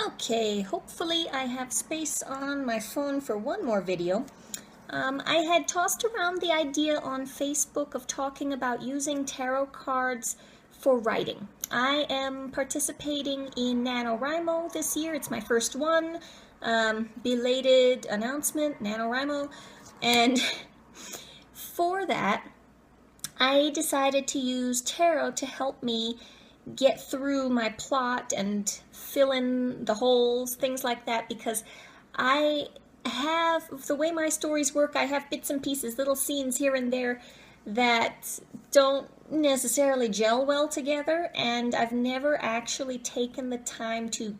Okay, hopefully I have space on my phone for one more video. I had tossed around the idea on Facebook of talking about using tarot cards for writing. I am participating in NaNoWriMo this year. It's my first one. Belated announcement, NaNoWriMo. And for that, I decided to use tarot to help me get through my plot and fill in the holes, things like that, because I have, the way my stories work, I have bits and pieces, little scenes here and there that don't necessarily gel well together, and I've never actually taken the time to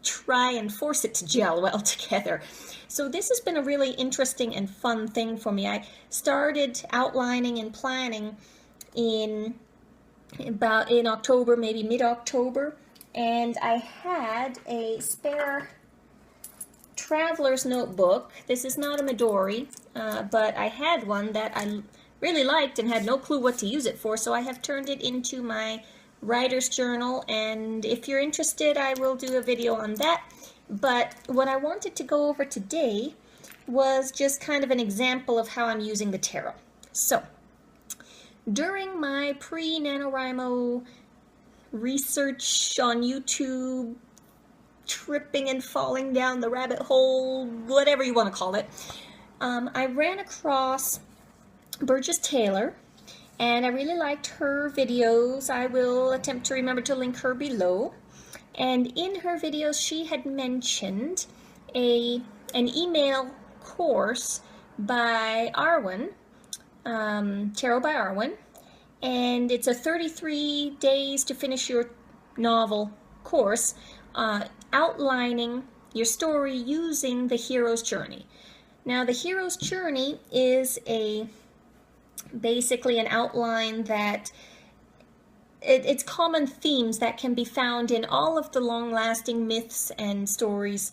try and force it to gel well together. So this has been a really interesting and fun thing for me. I started outlining and planning in October, maybe mid-October, and I had a spare traveler's notebook. This is not a Midori, but I had one that I really liked and had no clue what to use it for, so I have turned it into my writer's journal, and if you're interested, I will do a video on that. But what I wanted to go over today was just kind of an example of how I'm using the tarot. So, during my pre-NaNoWriMo research on YouTube, tripping and falling down the rabbit hole, whatever you want to call it, I ran across Burgess Taylor, and I really liked her videos. I will attempt to remember to link her below. And in her videos, she had mentioned an email course by Arwen, Tarot by Arwen, and it's a 33 days to finish your novel course, outlining your story using the hero's journey. Now, the hero's journey is basically an outline that it's common themes that can be found in all of the long-lasting myths and stories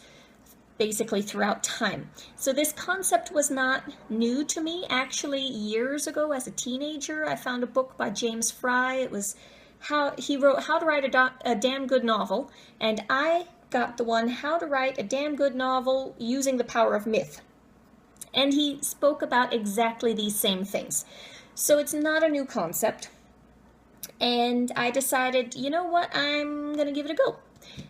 basically throughout time. So this concept was not new to me. Actually, years ago as a teenager, I found a book by James Fry. It was he wrote How to Write a Damn Good Novel, and I got the one How to Write a Damn Good Novel Using the Power of Myth. And he spoke about exactly these same things. So it's not a new concept. And I decided, you know what, I'm going to give it a go.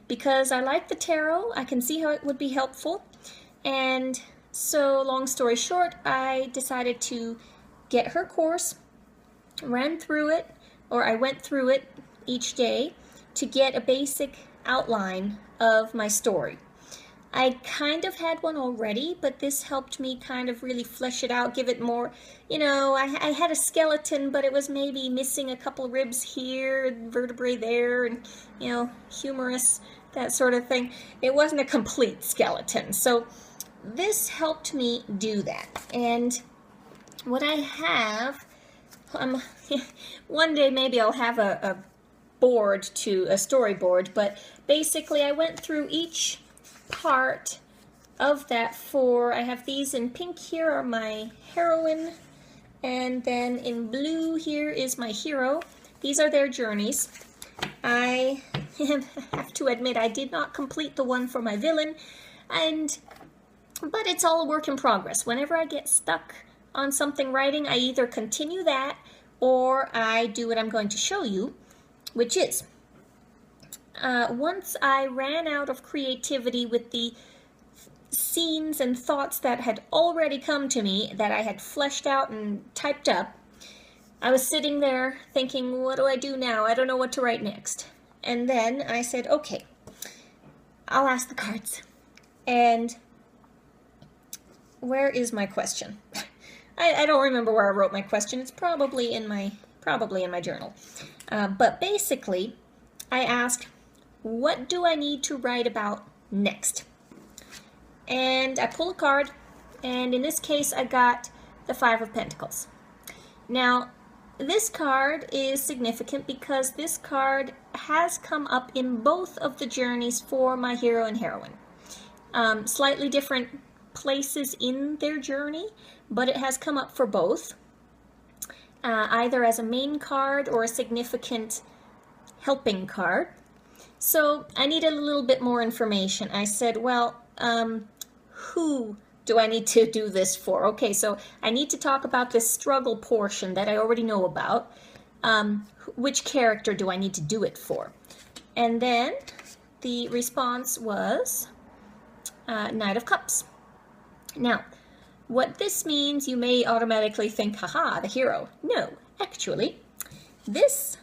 Because I like the tarot, I can see how it would be helpful. And so, long story short, I decided to get her course, ran through it, or I went through it each day to get a basic outline of my story. I kind of had one already, but this helped me kind of really flesh it out, give it more, I had a skeleton, but it was maybe missing a couple ribs here, vertebrae there, and, humerus, that sort of thing. It wasn't a complete skeleton, so this helped me do that. And what I have, one day maybe I'll have a storyboard, but basically I went through each part of that I have these in pink. Here are my heroine, and then in blue here is my hero. These are their journeys. I have to admit I did not complete the one for my villain, but it's all a work in progress. Whenever I get stuck on something writing, I either continue that or I do what I'm going to show you, which is once I ran out of creativity with the scenes and thoughts that had already come to me, that I had fleshed out and typed up, I was sitting there thinking, what do I do now? I don't know what to write next. And then I said, okay, I'll ask the cards. And where is my question? I don't remember where I wrote my question. It's probably in my journal. But basically, I asked, what do I need to write about next? And I pull a card, and in this case I got the Five of Pentacles. Now, this card is significant because this card has come up in both of the journeys for my hero and heroine. Slightly different places in their journey, but it has come up for both, either as a main card or a significant helping card. So I needed a little bit more information. I said, well, who do I need to do this for? Okay, so I need to talk about this struggle portion that I already know about. Which character do I need to do it for? And then the response was Knight of Cups. Now, what this means, you may automatically think, haha, the hero. No, actually, this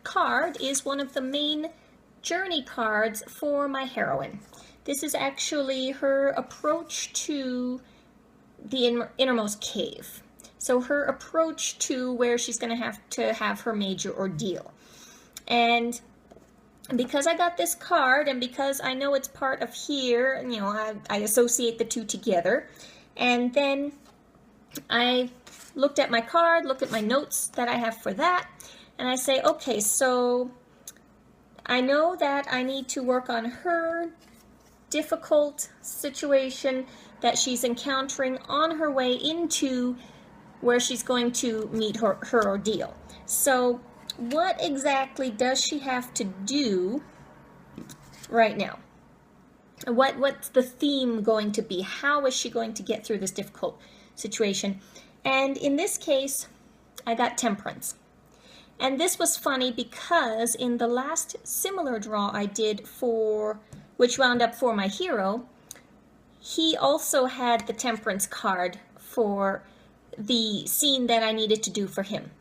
card is one of the main journey cards for my heroine. This is actually her approach to the innermost cave. So her approach to where she's going to have her major ordeal. And because I got this card, and because I know it's part of here, you know, I associate the two together. And then I looked at my card, looked at my notes that I have for that, and I say, okay, so I know that I need to work on her difficult situation that she's encountering on her way into where she's going to meet her ordeal. So what exactly does she have to do right now? What's the theme going to be? How is she going to get through this difficult situation? And in this case, I got Temperance. And this was funny because in the last similar draw I did for, which wound up for my hero, he also had the Temperance card for the scene that I needed to do for him.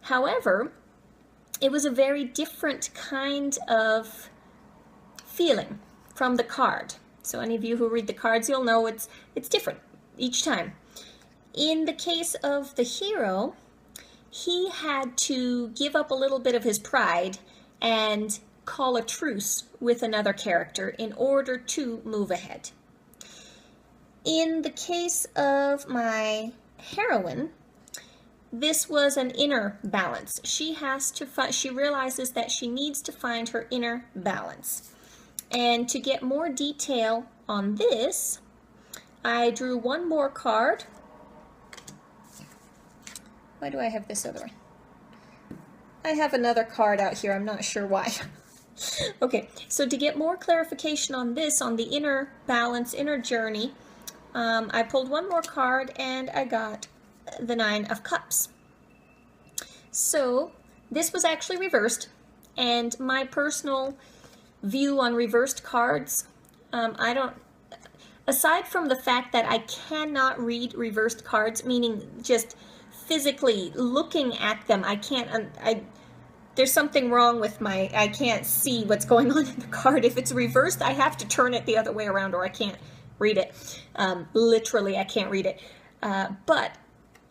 However, it was a very different kind of feeling from the card. So any of you who read the cards, you'll know it's different each time. In the case of the hero, he had to give up a little bit of his pride and call a truce with another character in order to move ahead. In the case of my heroine, this was an inner balance. She realizes that she needs to find her inner balance. And to get more detail on this, I drew one more card. Why do I have this other one? I have another card out here, I'm not sure why. Okay, so to get more clarification on this, on the inner balance, inner journey, I pulled one more card and I got the Nine of Cups. So this was actually reversed, and my personal view on reversed cards, aside from the fact that I cannot read reversed cards, meaning just physically looking at them, there's something wrong with I can't see what's going on in the card. If it's reversed, I have to turn it the other way around or I can't read it. Literally, I can't read it. But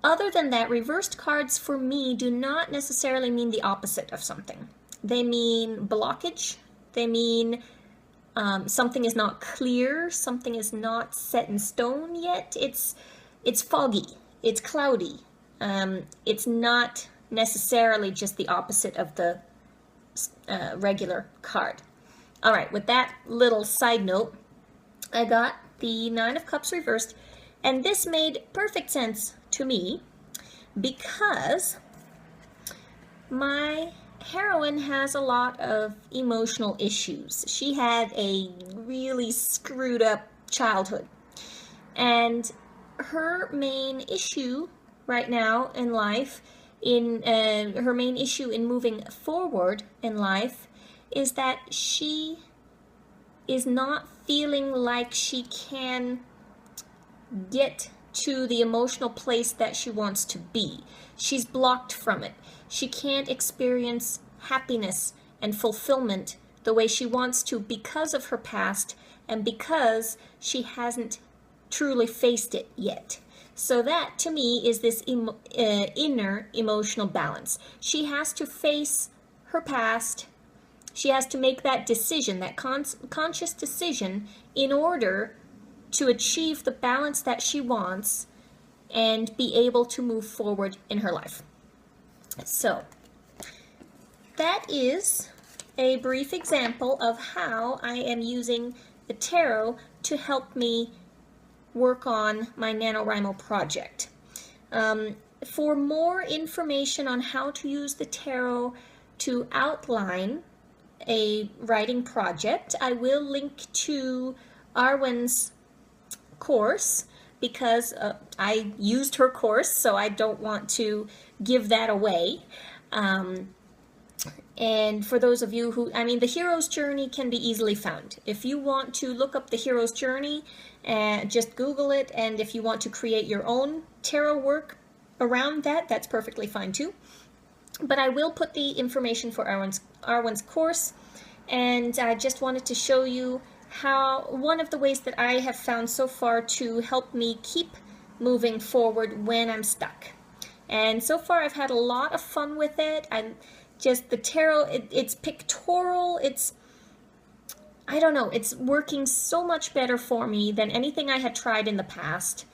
other than that, reversed cards for me do not necessarily mean the opposite of something. They mean blockage. They mean something is not clear, something is not set in stone yet. It's foggy, it's cloudy. It's not necessarily just the opposite of the regular card. All right, with that little side note, I got the Nine of Cups reversed, and this made perfect sense to me because my heroine has a lot of emotional issues. She had a really screwed up childhood, and her main issue right now in life, her main issue in moving forward in life, is that she is not feeling like she can get to the emotional place that she wants to be. She's blocked from it. She can't experience happiness and fulfillment the way she wants to because of her past and because she hasn't truly faced it yet. So that, to me, is this inner emotional balance. She has to face her past. She has to make that decision, that conscious decision, in order to achieve the balance that she wants and be able to move forward in her life. So, that is a brief example of how I am using the tarot to help me work on my NaNoWriMo project. For more information on how to use the tarot to outline a writing project. I will link to Arwen's course because I used her course, so I don't want to give that away. And for those of you who, I mean, the hero's journey can be easily found. If you want to look up the hero's journey, just Google it, and if you want to create your own tarot work around that, that's perfectly fine too. But I will put the information for Arwen's course, and I just wanted to show you how one of the ways that I have found so far to help me keep moving forward when I'm stuck. And so far I've had a lot of fun with it. Just the tarot, it's pictorial, I don't know, it's working so much better for me than anything I had tried in the past.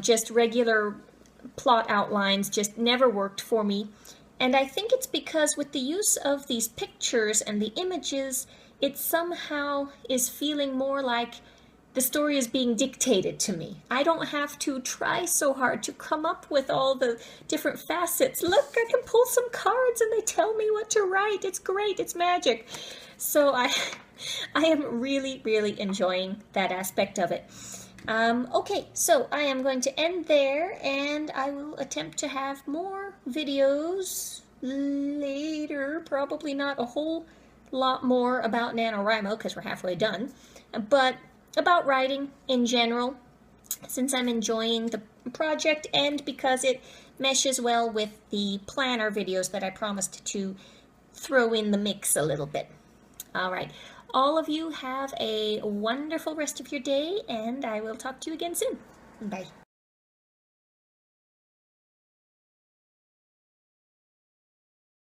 Just regular plot outlines just never worked for me. And I think it's because with the use of these pictures and the images, it somehow is feeling more like the story is being dictated to me. I don't have to try so hard to come up with all the different facets. Look, I can pull some cards and they tell me what to write. It's great, it's magic. So I am really, really enjoying that aspect of it. Okay, so I am going to end there, and I will attempt to have more videos later. Probably not a whole lot more about NaNoWriMo because we're halfway done, but about writing in general, since I'm enjoying the project and because it meshes well with the planner videos that I promised to throw in the mix a little bit. All right, all of you have a wonderful rest of your day, and I will talk to you again soon. Bye.